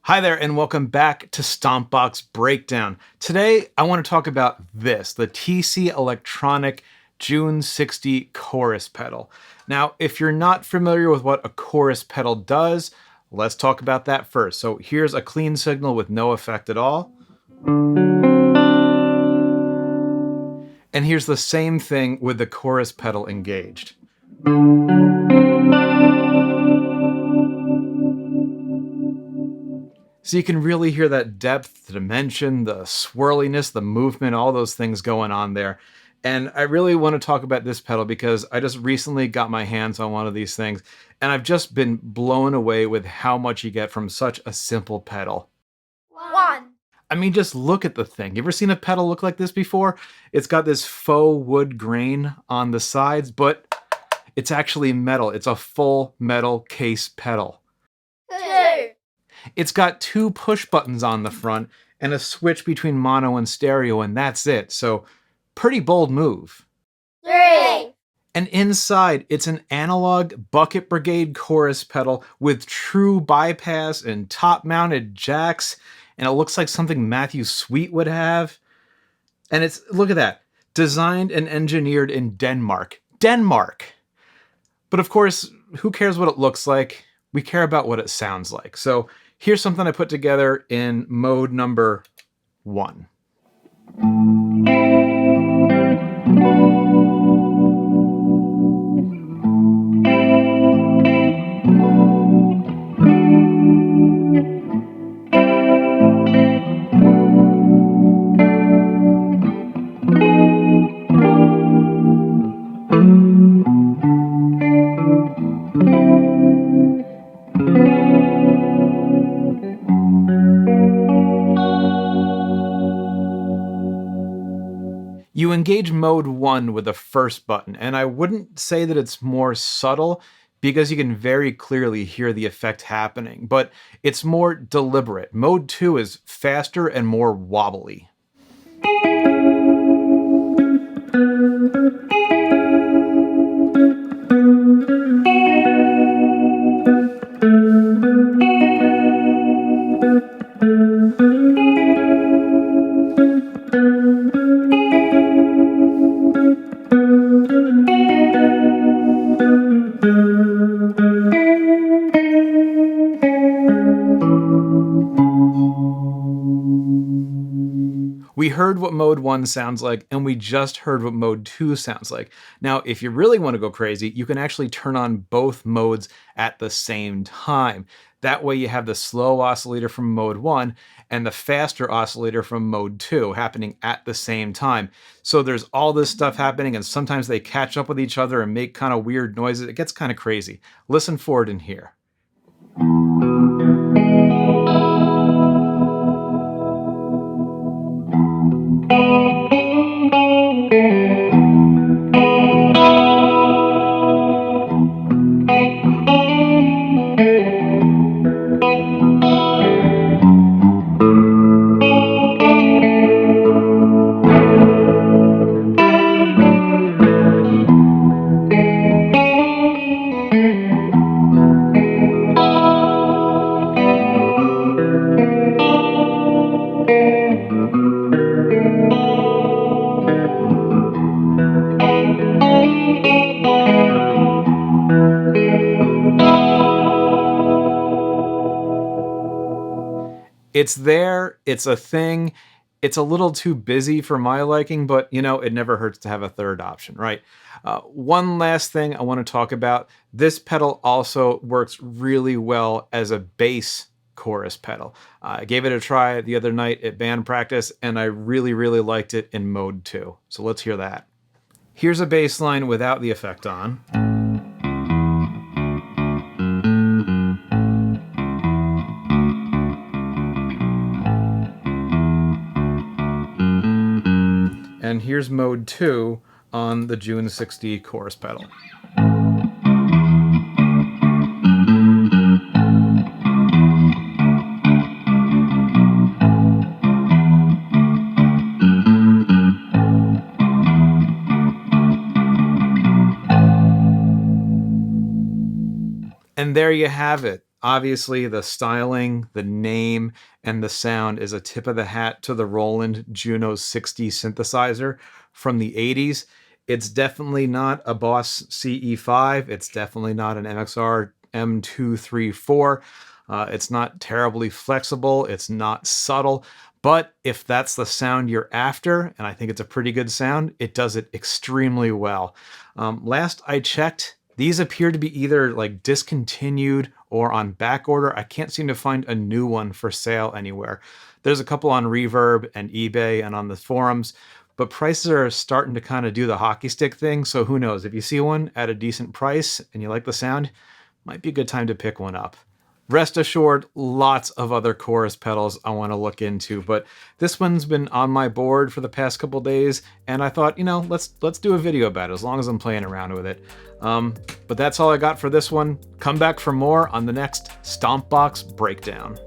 Hi there, and welcome back to Stompbox Breakdown. Today, I want to talk about this, the TC Electronic June 60 chorus pedal. Now, if you're not familiar with what a chorus pedal does, let's talk about that first. So here's a clean signal with no effect at all. And here's the same thing with the chorus pedal engaged. So you can really hear that depth, the dimension, the swirliness, the movement, all those things going on there. And I really want to talk about this pedal because I just recently got my hands on one of these things, and I've just been blown away with how much you get from such a simple pedal. One. I mean, just look at the thing. You ever seen a pedal look like this before? It's got this faux wood grain on the sides, but it's actually metal. It's a full metal case pedal. Two. It's got two push buttons on the front and a switch between mono and stereo, and that's it. So, pretty bold move. Three. And inside, it's an analog Bucket Brigade chorus pedal with true bypass and top-mounted jacks, and it looks like something Matthew Sweet would have. And it's, look at that, designed and engineered in Denmark. Denmark! But of course, who cares what it looks like? We care about what it sounds like. So here's something I put together in mode number 1. You engage mode 1 with the first button, and I wouldn't say that it's more subtle because you can very clearly hear the effect happening, but it's more deliberate. Mode 2 is faster and more wobbly. We heard what mode 1 sounds like, and we just heard what mode 2 sounds like. Now, if you really want to go crazy, you can actually turn on both modes at the same time. That way you have the slow oscillator from mode 1 and the faster oscillator from mode 2 happening at the same time. So there's all this stuff happening, and sometimes they catch up with each other and make kind of weird noises. It gets kind of crazy. Listen for it in here. It's there, it's a thing, it's a little too busy for my liking, but you know, it never hurts to have a third option, right? One last thing I want to talk about, this pedal also works really well as a bass chorus pedal. I gave it a try the other night at band practice, and I really, really liked it in mode 2. So let's hear that. Here's a bass line without the effect on. And here's mode 2 on the June 60 chorus pedal. And there you have it. Obviously, the styling, the name, and the sound is a tip of the hat to the Roland Juno 60 synthesizer from the 80s. It's definitely not a Boss CE5. It's definitely not an MXR M234. It's not terribly flexible. It's not subtle. But if that's the sound you're after, and I think it's a pretty good sound, it does it extremely well. Last I checked, these appear to be either like discontinued or on back order. I can't seem to find a new one for sale anywhere. There's a couple on Reverb and eBay and on the forums, but prices are starting to kind of do the hockey stick thing. So who knows? If you see one at a decent price and you like the sound, might be a good time to pick one up. Rest assured, lots of other chorus pedals I want to look into, but this one's been on my board for the past couple days, and I thought, let's do a video about it as long as I'm playing around with it. But that's all I got for this one. Come back for more on the next Stompbox Breakdown.